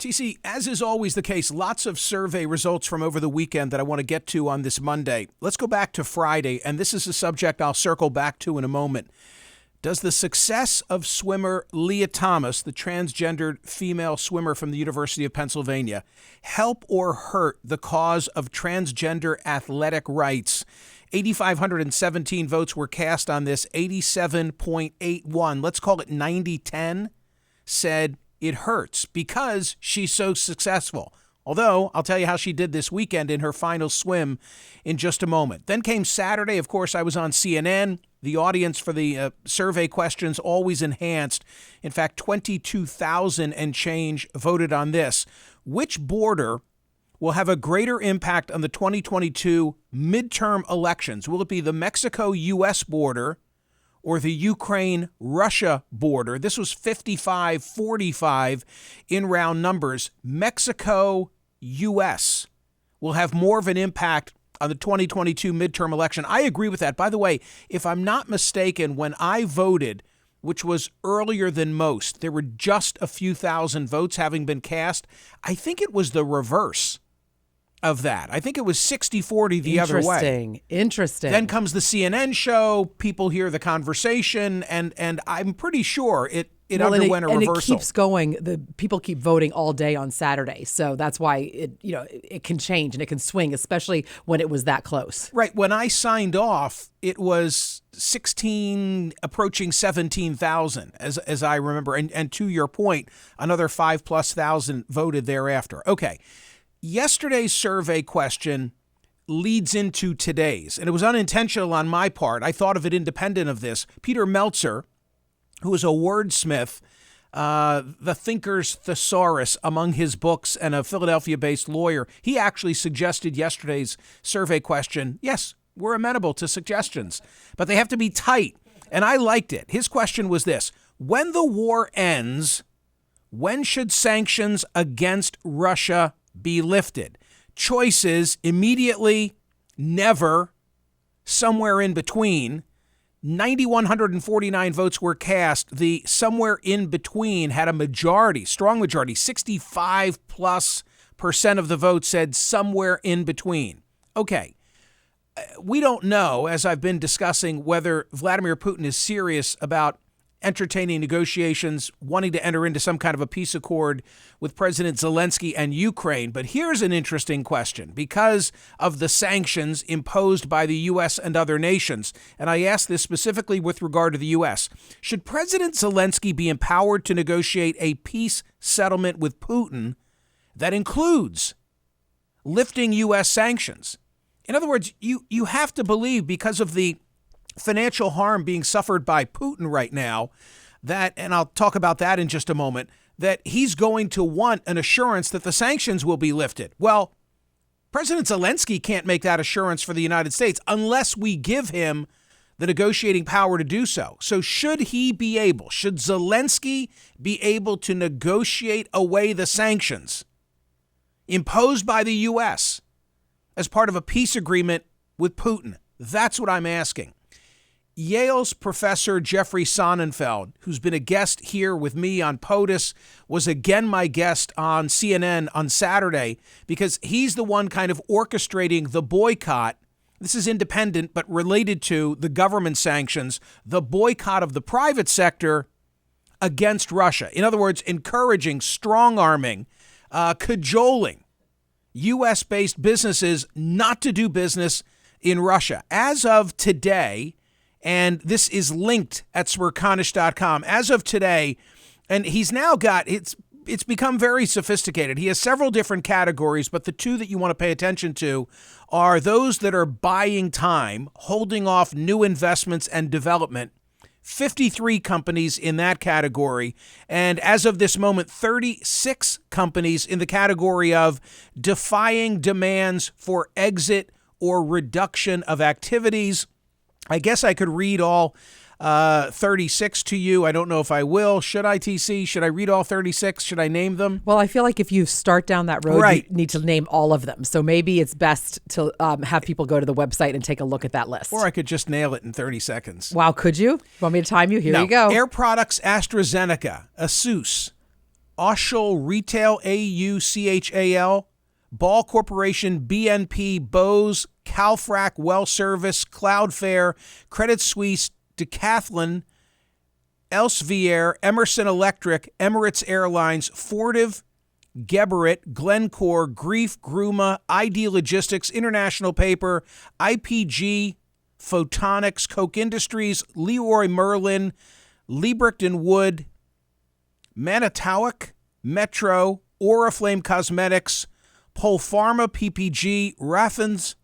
TC, as is always the case, lots of survey results from over the weekend that I want to get to on this Monday. Let's go back to Friday, and this is a subject I'll circle back to in a moment. Does the success of swimmer Leah Thomas, the transgendered female swimmer from the University of Pennsylvania, help or hurt the cause of transgender athletic rights? 8,517 votes were cast on this. 87.81, let's call it 90-10, said it hurts because she's so successful. Although, I'll tell you how she did this weekend in her final swim in just a moment. Then came Saturday. Of course, I was on CNN. The audience for the survey questions always enhanced. In fact, 22,000 and change voted on this. Which border will have a greater impact on the 2022 midterm elections? Will it be the Mexico-U.S. border or the Ukraine-Russia border? This was 55-45 in round numbers. Mexico-U.S. will have more of an impact on the 2022 midterm election. I agree with that. By the way, if I'm not mistaken, when I voted, which was earlier than most, there were just a few thousand votes having been cast. I think it was the reverse of that. I think it was 60-40 the other way. Interesting. Then comes the CNN show. People hear the conversation, and I'm pretty sure it underwent a reversal. And it keeps going. The people keep voting all day on Saturday, so that's why it can change and it can swing, especially when it was that close. Right. When I signed off, it was 16 approaching 17,000, as I remember. And to your point, another 5,000+ voted thereafter. Okay. Yesterday's survey question leads into today's, and it was unintentional on my part. I thought of it independent of this. Peter Meltzer, who is a wordsmith, the thinker's thesaurus among his books, and a Philadelphia-based lawyer, he actually suggested yesterday's survey question. Yes, we're amenable to suggestions, but they have to be tight, and I liked it. His question was this: when the war ends, when should sanctions against Russia be lifted? Choices: immediately, never, somewhere in between. 9,149 votes were cast. The somewhere in between had a majority, strong majority, 65+% of the votes said somewhere in between. Okay. We don't know, as I've been discussing, whether Vladimir Putin is serious about entertaining negotiations, wanting to enter into some kind of a peace accord with President Zelensky and Ukraine. But here's an interesting question because of the sanctions imposed by the U.S. and other nations. And I ask this specifically with regard to the U.S. Should President Zelensky be empowered to negotiate a peace settlement with Putin that includes lifting U.S. sanctions? In other words, you have to believe, because of the financial harm being suffered by Putin right now, that, and I'll talk about that in just a moment, that he's going to want an assurance that the sanctions will be lifted. Well, President Zelensky can't make that assurance for the United States unless we give him the negotiating power to do so. So should Zelensky be able to negotiate away the sanctions imposed by the U.S. as part of a peace agreement with Putin? That's what I'm asking. Yale's Professor Jeffrey Sonnenfeld, who's been a guest here with me on POTUS, was again my guest on CNN on Saturday because he's the one kind of orchestrating the boycott. This is independent, but related to the government sanctions, the boycott of the private sector against Russia. In other words, encouraging, strong-arming, cajoling U.S.-based businesses not to do business in Russia. As of today, and this is linked at Smerconish.com. As of today, and he's now got, it's become very sophisticated. He has several different categories, but the two that you want to pay attention to are those that are buying time, holding off new investments and development. 53 companies in that category. And as of this moment, 36 companies in the category of defying demands for exit or reduction of activities. I guess I could read all 36 to you. I don't know if I will. Should I, TC? Should I read all 36? Should I name them? Well, I feel like if you start down that road, right, you need to name all of them. So maybe it's best to have people go to the website and take a look at that list. Or I could just nail it in 30 seconds. Wow, could you? Want me to time you? Here you go. Air Products, AstraZeneca, Asus, Auschel Retail, AUCHAL, Ball Corporation, BNP, Bose, Calfrac, Well Service, Cloudflare, Credit Suisse, Decathlon, Elsevier, Emerson Electric, Emirates Airlines, Fortive, Geberit, Glencore, Grief, Gruma, ID Logistics, International Paper, IPG, Photonics, Koch Industries, Leroy Merlin, Liebrecht & Wood, Manitowoc, Metro, Oriflame Cosmetics, Polpharma, PPG, Rathens,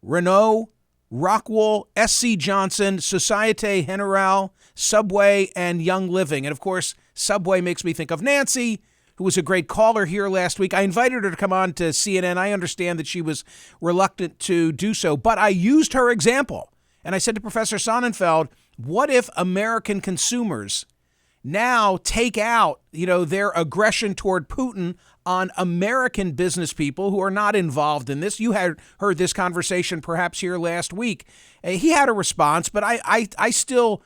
Renault, Rockwool, SC Johnson, Societe Generale, Subway, and Young Living. And of course, Subway makes me think of Nancy, who was a great caller here last week. I invited her to come on to CNN. I understand that she was reluctant to do so, but I used her example. And I said to Professor Sonnenfeld, what if American consumers now take out, their aggression toward Putin on American business people who are not involved in this? You had heard this conversation perhaps here last week. He had a response, but I still,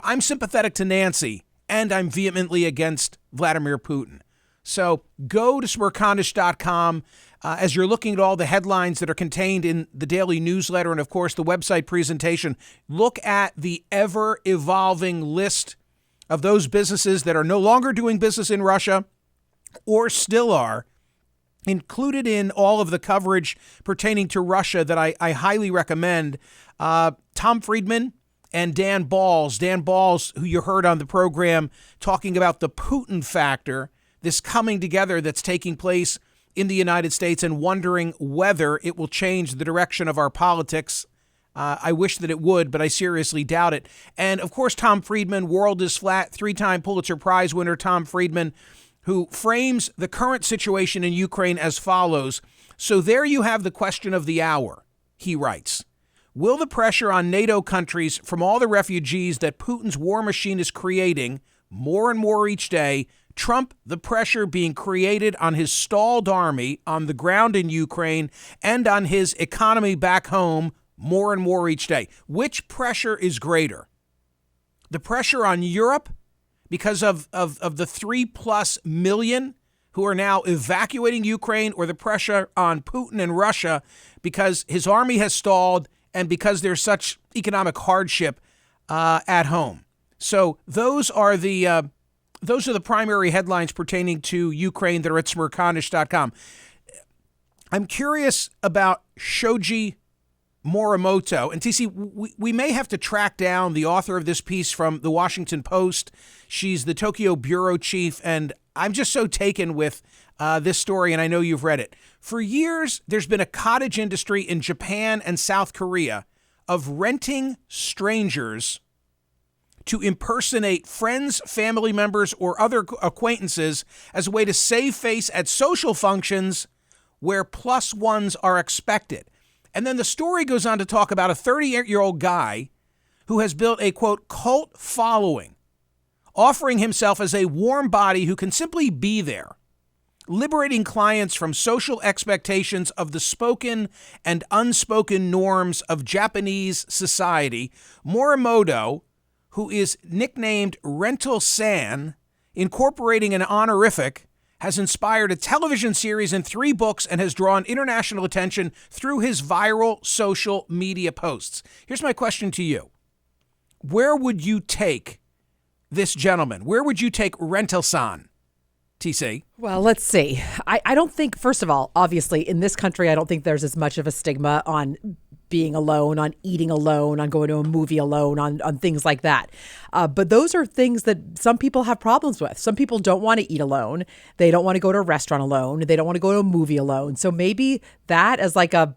I'm sympathetic to Nancy, and I'm vehemently against Vladimir Putin. So go to Smerconish.com as you're looking at all the headlines that are contained in the daily newsletter and, of course, the website presentation. Look at the ever-evolving list of those businesses that are no longer doing business in Russia or still are, included in all of the coverage pertaining to Russia that I highly recommend. Tom Friedman and Dan Balls, who you heard on the program, talking about the Putin factor, this coming together that's taking place in the United States and wondering whether it will change the direction of our politics. I wish that it would, but I seriously doubt it. And, of course, Tom Friedman, World is Flat, 3-time Pulitzer Prize winner Tom Friedman, who frames the current situation in Ukraine as follows. So there you have the question of the hour, he writes. Will the pressure on NATO countries from all the refugees that Putin's war machine is creating, more and more each day, trump the pressure being created on his stalled army on the ground in Ukraine and on his economy back home more and more each day? Which pressure is greater? The pressure on Europe because of the 3+ million who are now evacuating Ukraine, or the pressure on Putin and Russia because his army has stalled and because there's such economic hardship at home? So those are the primary headlines pertaining to Ukraine that are at Smerconish.com. I'm curious about Shoji Morimoto. And TC, we may have to track down the author of this piece from the Washington Post. She's the Tokyo bureau chief, and I'm just so taken with this story, and I know you've read it. For years, there's been a cottage industry in Japan and South Korea of renting strangers to impersonate friends, family members, or other acquaintances as a way to save face at social functions where +1s are expected. And then the story goes on to talk about a 38-year-old guy who has built a, quote, cult following, offering himself as a warm body who can simply be there, liberating clients from social expectations of the spoken and unspoken norms of Japanese society. Morimoto, who is nicknamed Rental-san, incorporating an honorific, has inspired a television series and 3 books and has drawn international attention through his viral social media posts. Here's my question to you. Where would you take this gentleman? Where would you take Rental-san, TC? Well, let's see. I don't think, first of all, obviously, in this country, I don't think there's as much of a stigma on being alone, on eating alone, on going to a movie alone, on things like that. But those are things that some people have problems with. Some people don't want to eat alone. They don't want to go to a restaurant alone. They don't want to go to a movie alone. So maybe that as like a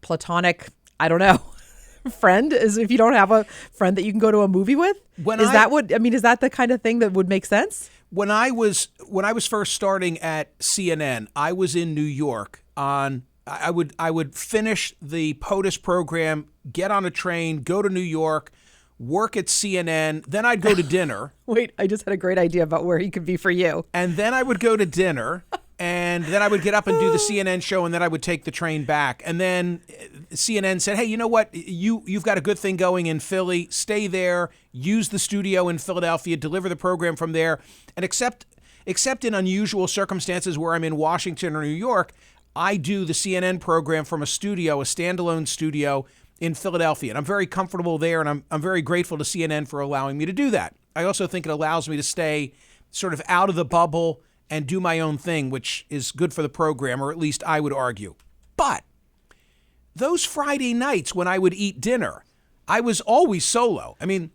platonic, I don't know, friend, is if you don't have a friend that you can go to a movie with. Is that the kind of thing that would make sense? When I was first starting at CNN, I was in New York on I would finish the POTUS program, get on a train, go to New York, work at CNN, then I'd go to dinner. Wait, I just had a great idea about where he could be for you. And then I would go to dinner, and then I would get up and do the CNN show, and then I would take the train back. And then CNN said, hey, you know what? You've got a good thing going in Philly. Stay there, use the studio in Philadelphia, deliver the program from there, and accept except in unusual circumstances where I'm in Washington or New York, I do the CNN program from a studio, a standalone studio in Philadelphia. And I'm very comfortable there, and I'm very grateful to CNN for allowing me to do that. I also think it allows me to stay sort of out of the bubble and do my own thing, which is good for the program, or at least I would argue. But those Friday nights when I would eat dinner, I was always solo. I mean,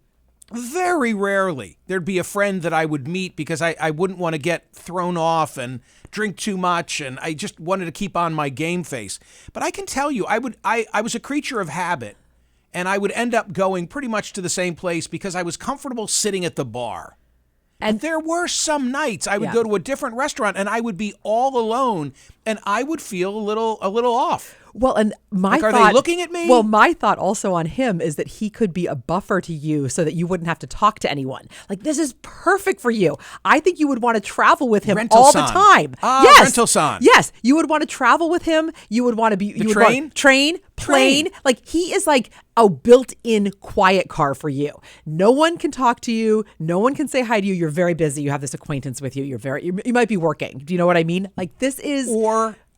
very rarely there'd be a friend that I would meet because I wouldn't want to get thrown off and drink too much, and I just wanted to keep on my game face. But I can tell you, I was a creature of habit, and I would end up going pretty much to the same place because I was comfortable sitting at the bar. And there were some nights I would go to a different restaurant and I would be all alone and I would feel a little off. Well, and my thought, are they looking at me? Well, my thought also on him is that he could be a buffer to you so that you wouldn't have to talk to anyone. Like, this is perfect for you. I think you would want to travel with him all the time. Yes. Rental-san. Yes. You would want to travel with him. You would want to be... Train, plane. Like, he is like a built-in quiet car for you. No one can talk to you. No one can say hi to you. You're very busy. You have this acquaintance with you. You might be working. Do you know what I mean? Like, this is...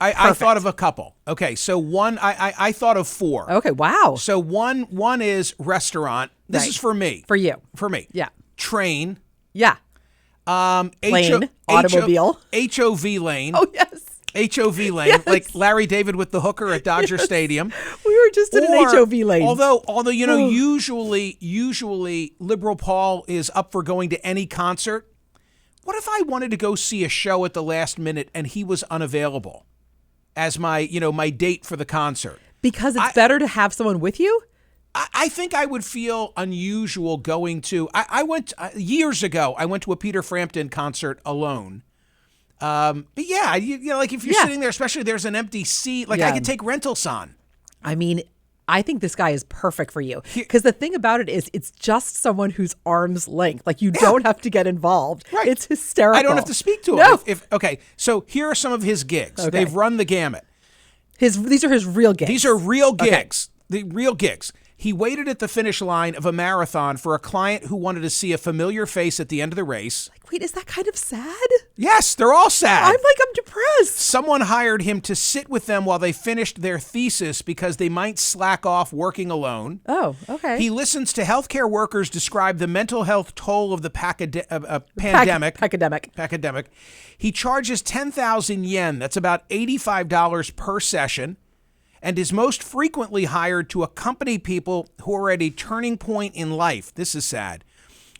I thought of a couple. Okay, so one, I thought of four. Okay, wow. So one is restaurant. This is for me. For you. For me. Yeah. Train. Yeah. Plane. Automobile. HOV lane. Oh, yes. HOV lane, like Larry David with the hooker at Dodger Stadium. We were just in an HOV lane. Although you know, usually Liberal Paul is up for going to any concert. What if I wanted to go see a show at the last minute and he was unavailable as my date for the concert? Because it's better to have someone with you? I think I would feel unusual going to... I went... years ago, I went to a Peter Frampton concert alone. But yeah, like if you're sitting there, especially there's an empty seat, like I could take Rental-san. I mean, I think this guy is perfect for you. Because the thing about it is, it's just someone who's arm's length. Like, you don't have to get involved. Right. It's hysterical. I don't have to speak to him. No. Okay, so here are some of his gigs. Okay. They've run the gamut. These are his real gigs. These are real gigs. The real gigs. He waited at the finish line of a marathon for a client who wanted to see a familiar face at the end of the race. Like, wait, is that kind of sad? Yes, they're all sad. I'm depressed. Someone hired him to sit with them while they finished their thesis because they might slack off working alone. Oh, okay. He listens to healthcare workers describe the mental health toll of the pandemic. Pacademic. He charges 10,000 yen. That's about $85 per session. And is most frequently hired to accompany people who are at a turning point in life. This is sad.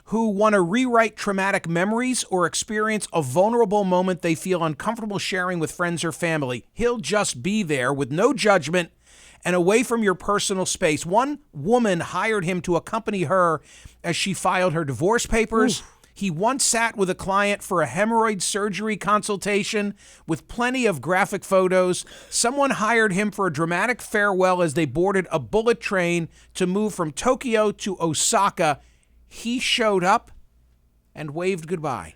Who want to rewrite traumatic memories or experience a vulnerable moment they feel uncomfortable sharing with friends or family. He'll just be there with no judgment and away from your personal space. One woman hired him to accompany her as she filed her divorce papers. Oof. He once sat with a client for a hemorrhoid surgery consultation with plenty of graphic photos. Someone hired him for a dramatic farewell as they boarded a bullet train to move from Tokyo to Osaka. He showed up and waved goodbye.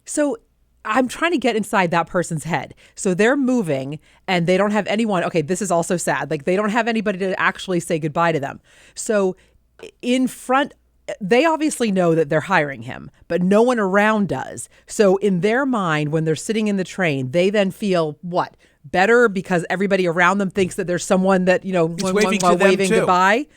So I'm trying to get inside that person's head. So they're moving and they don't have anyone. Okay, this is also sad. Like, they don't have anybody to actually say goodbye to them. So in front, they obviously know that they're hiring him, but no one around does. So in their mind, when they're sitting in the train, they then feel what? Better because everybody around them thinks that there's someone that, waving goodbye.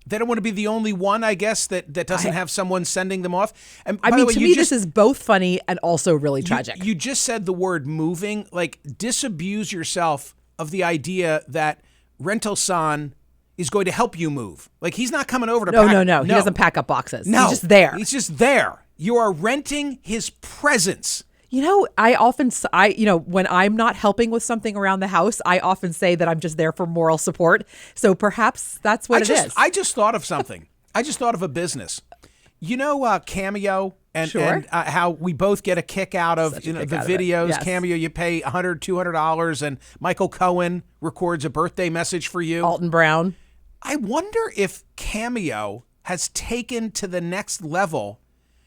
They don't want to be the only one, I guess, that doesn't have someone sending them off. And I mean, to me, this is both funny and also really tragic. You just said the word moving. Like, disabuse yourself of the idea that Rental-san is going to help you move. Like, he's not coming over to pack. No. He doesn't pack up boxes. No. He's just there. He's just there. You are renting his presence. When I'm not helping with something around the house, I often say that I'm just there for moral support. So perhaps that's what it is. I just thought of something. I just thought of a business. Cameo and how we both get a kick out of the videos. Yes. Cameo, you pay $100, $200, and Michael Cohen records a birthday message for you. Alton Brown. I wonder if Cameo has taken to the next level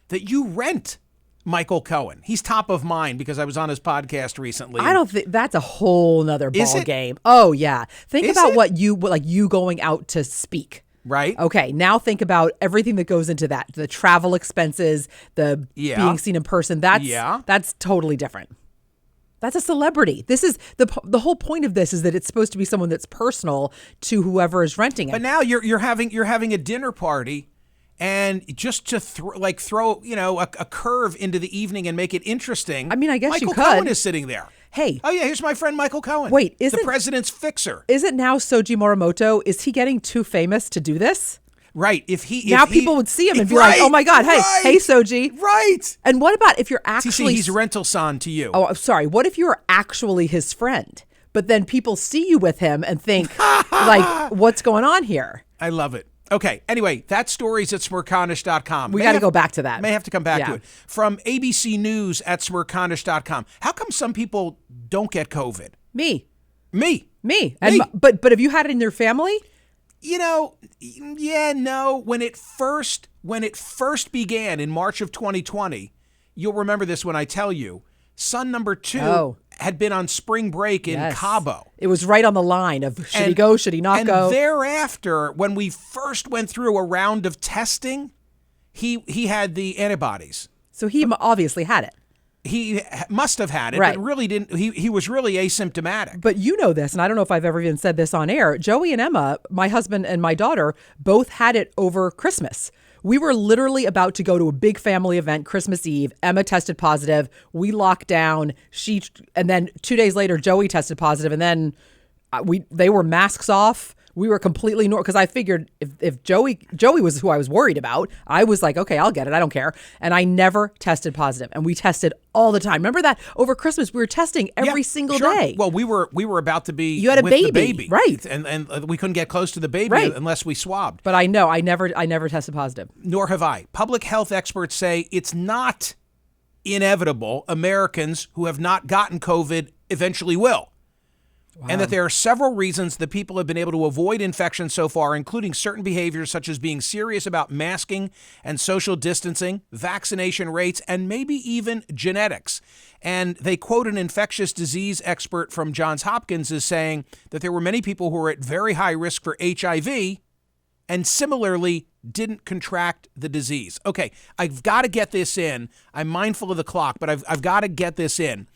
that you rent Michael Cohen. He's top of mind because I was on his podcast recently. I don't think that's a whole nother ball game. Oh yeah. Think about what you going out to speak. Right. Okay, now think about everything that goes into that. The travel expenses, the being seen in person. That's totally different. That's a celebrity. This is the whole point of this is that it's supposed to be someone that's personal to whoever is renting it. But now you're having a dinner party, and just to throw a curve into the evening and make it interesting. I mean, I guess you could. Michael Cohen is sitting there. Hey. Oh yeah, here's my friend Michael Cohen. Wait, the president's fixer? Is it now Soji Morimoto? Is he getting too famous to do this? Right. People would see him and be like, "Oh my God, hey Soji." Right. And what about if you're actually he's rental son to you? Oh, I'm sorry. What if you're actually his friend, but then people see you with him and think, like, what's going on here? I love it. Okay. Anyway, that story's at Smerconish.com. We got to go back to that. May have to come back to it. From ABC News at Smerconish.com. How come some people don't get COVID? Me. And but have you had it in your family? No. When it first began in March of 2020, you'll remember this when I tell you, son number 2 had been on spring break in Cabo. It was right on the line of should he go, should he not go? And thereafter, when we first went through a round of testing, he had the antibodies. So he obviously had it. He must have had it, right. But really didn't. He was really asymptomatic. But you know this, and I don't know if I've ever even said this on air. Joey and Emma, my husband and my daughter, both had it over Christmas. We were literally about to go to a big family event Christmas Eve. Emma tested positive. We locked down. And then 2 days later, Joey tested positive. And then they were masks off. We were completely normal because I figured if Joey was who I was worried about, I was like, okay, I'll get it. I don't care. And I never tested positive. And we tested all the time. Remember that over Christmas we were testing every single day. Well, we were about to be. You had with the baby, right? And we couldn't get close to the baby unless we swabbed. But I know I never tested positive. Nor have I. Public health experts say it's not inevitable Americans who have not gotten COVID eventually will. Wow. And that there are several reasons that people have been able to avoid infection so far, including certain behaviors such as being serious about masking and social distancing, vaccination rates, and maybe even genetics. And they quote an infectious disease expert from Johns Hopkins as saying that there were many people who were at very high risk for HIV and similarly didn't contract the disease. Okay, I've got to get this in. I'm mindful of the clock, but I've got to get this in.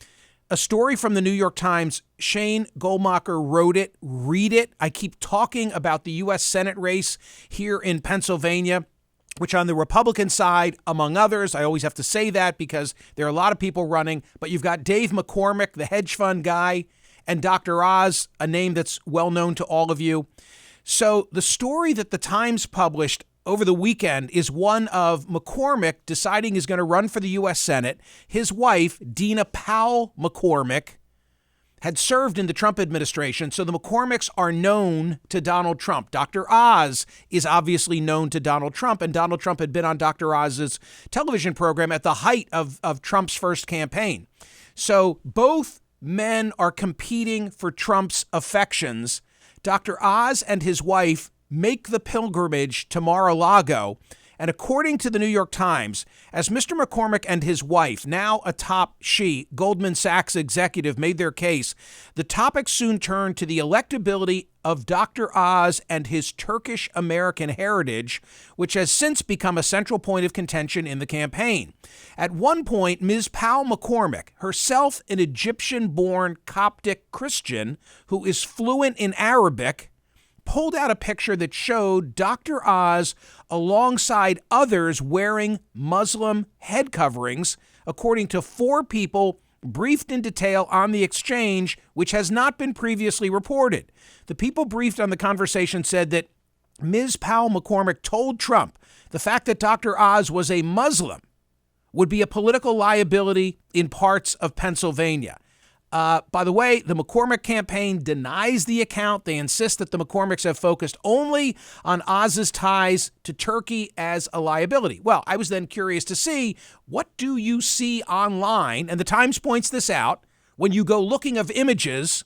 A story from the New York Times. Shane Goldmacher wrote it. Read it. I keep talking about the U.S. Senate race here in Pennsylvania, which on the Republican side, among others, I always have to say that because there are a lot of people running, but you've got Dave McCormick, the hedge fund guy, and Dr. Oz, a name that's well known to all of you. So the story that the Times published over the weekend is one of McCormick deciding he's going to run for the U.S. Senate. His wife, Dina Powell McCormick, had served in the Trump administration, so the McCormicks are known to Donald Trump. Dr. Oz is obviously known to Donald Trump, and Donald Trump had been on Dr. Oz's television program at the height of Trump's first campaign. So both men are competing for Trump's affections. Dr. Oz and his wife make the pilgrimage to Mar-a-Lago. And according to the New York Times, as Mr. McCormick and his wife, now atop Goldman Sachs executive, made their case, the topic soon turned to the electability of Dr. Oz and his Turkish-American heritage, which has since become a central point of contention in the campaign. At one point, Ms. Powell McCormick, herself an Egyptian-born Coptic Christian who is fluent in Arabic, pulled out a picture that showed Dr. Oz alongside others wearing Muslim head coverings, according to 4 people briefed in detail on the exchange, which has not been previously reported. The people briefed on the conversation said that Ms. Powell McCormick told Trump the fact that Dr. Oz was a Muslim would be a political liability in parts of Pennsylvania. By the way, the McCormick campaign denies the account. They insist that the McCormicks have focused only on Oz's ties to Turkey as a liability. Well, I was then curious to see, what do you see online? And the Times points this out when you go looking of images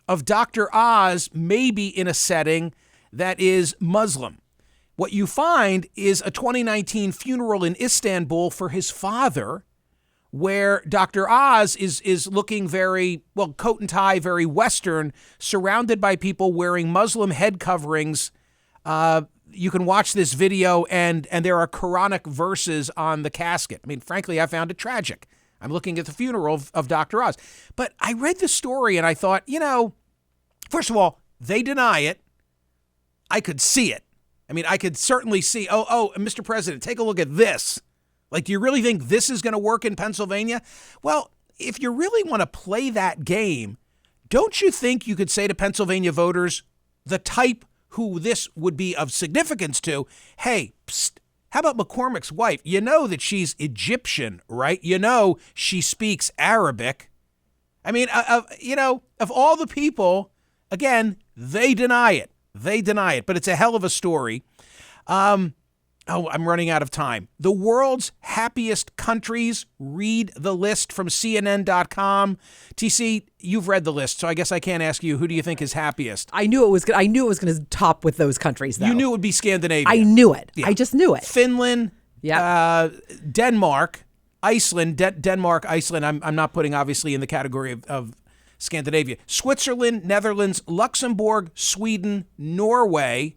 of Dr. Oz maybe in a setting that is Muslim. What you find is a 2019 funeral in Istanbul for his father, where Dr. Oz is looking very, well, coat and tie, very Western, surrounded by people wearing Muslim head coverings, you can watch this video, and there are Quranic verses on the casket. I mean, frankly, I found it tragic. I'm looking at the funeral of Dr. Oz. But I read the story, and I thought, first of all, they deny it. I could see it. I mean, I could certainly see, Mr. President, take a look at this. Like, do you really think this is going to work in Pennsylvania? Well, if you really want to play that game, don't you think you could say to Pennsylvania voters, the type who this would be of significance to, hey, psst, how about McCormick's wife? You know that she's Egyptian, right? You know she speaks Arabic. I mean, of all the people, again, they deny it. They deny it, but it's a hell of a story. I'm running out of time. The world's happiest countries. Read the list from CNN.com. TC, you've read the list, so I guess I can't ask you, who do you think is happiest? I knew it was going to top with those countries, though. You knew it would be Scandinavia. I knew it. Yeah. I just knew it. Finland, yeah. Denmark, Iceland. Denmark, Iceland. I'm not putting obviously in the category of Scandinavia. Switzerland, Netherlands, Luxembourg, Sweden, Norway,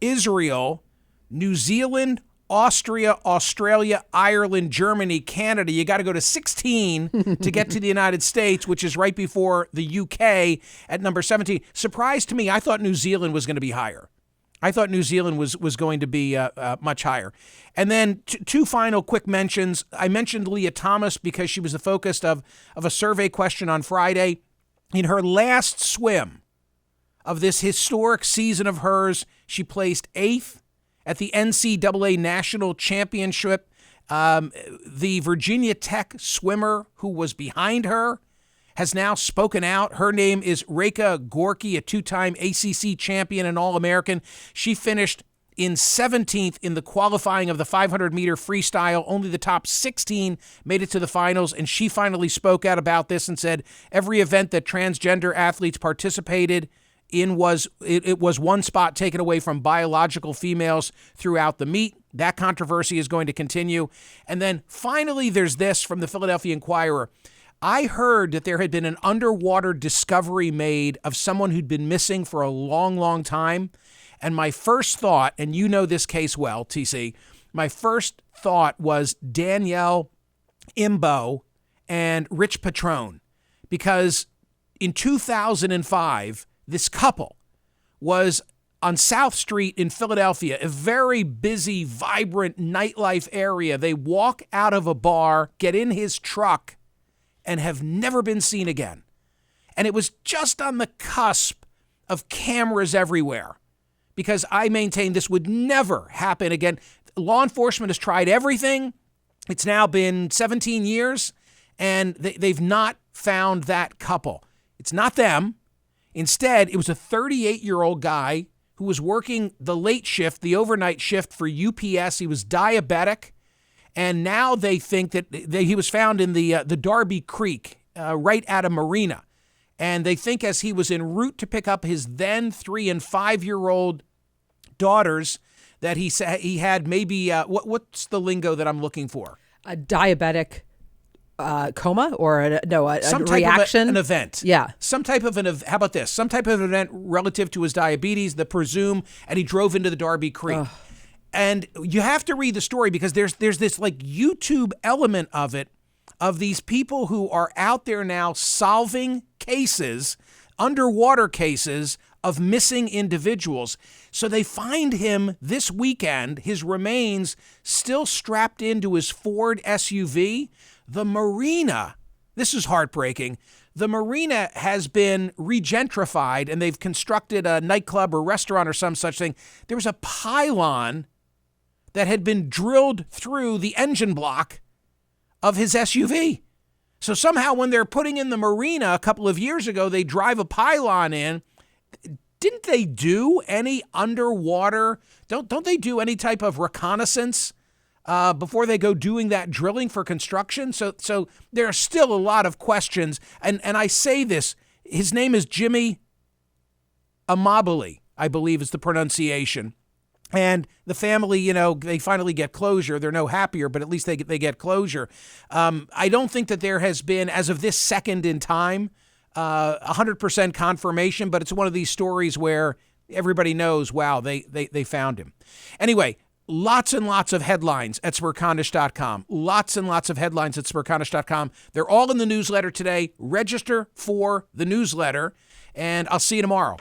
Israel, New Zealand, Austria, Australia, Ireland, Germany, Canada. You got to go to 16 to get to the United States, which is right before the UK at number 17. Surprise to me, I thought New Zealand was going to be higher. I thought New Zealand was going to be much higher. And then two final quick mentions. I mentioned Leah Thomas because she was the focus of a survey question on Friday. In her last swim of this historic season of hers, she placed 8th at the NCAA National Championship. The Virginia Tech swimmer who was behind her has now spoken out. Her name is Rekha Gorky, a two-time ACC champion and All-American. She finished in 17th in the qualifying of the 500-meter freestyle. Only the top 16 made it to the finals, and she finally spoke out about this and said every event that transgender athletes participated in was one spot taken away from biological females throughout the meet. That controversy is going to continue. And then finally, there's this from the Philadelphia Inquirer. I heard that there had been an underwater discovery made of someone who'd been missing for a long, long time. And my first thought, and you know this case well, TC, my first thought was Danielle Imbo and Rich Patrone. Because in 2005, this couple was on South Street in Philadelphia, a very busy, vibrant nightlife area. They walk out of a bar, get in his truck, and have never been seen again. And it was just on the cusp of cameras everywhere, because I maintain this would never happen again. Law enforcement has tried everything. It's now been 17 years, and they've not found that couple. It's not them. Instead, it was a 38-year-old guy who was working the late shift, the overnight shift for UPS. He was diabetic, and now they think that he was found in the Darby Creek, right at a marina. And they think as he was en route to pick up his then 3- and 5-year-old daughters that he had maybe, what's the lingo that I'm looking for? A diabetic coma or a some type reaction? Of an event. Yeah. Some type of how about this? Some type of event relative to his diabetes, and he drove into the Darby Creek. Ugh. And you have to read the story because there's this like YouTube element of it, of these people who are out there now solving cases, underwater cases of missing individuals. So they find him this weekend, his remains still strapped into his Ford SUV. The marina, this is heartbreaking. The marina has been regentrified and they've constructed a nightclub or restaurant or some such thing. There was a pylon that had been drilled through the engine block of his SUV. So somehow when they're putting in the marina a couple of years ago, they drive a pylon in. Didn't they do any underwater? Don't they do any type of reconnaissance before they go doing that drilling for construction? So there are still a lot of questions. And I say this, his name is Jimmy Amabile, I believe is the pronunciation. And the family, they finally get closure. They're no happier, but at least they get closure. I don't think that there has been, as of this second in time, 100% confirmation, but it's one of these stories where everybody knows, wow, they found him. Anyway, lots and lots of headlines at Smerconish.com. Lots and lots of headlines at Smerconish.com. They're all in the newsletter today. Register for the newsletter, and I'll see you tomorrow.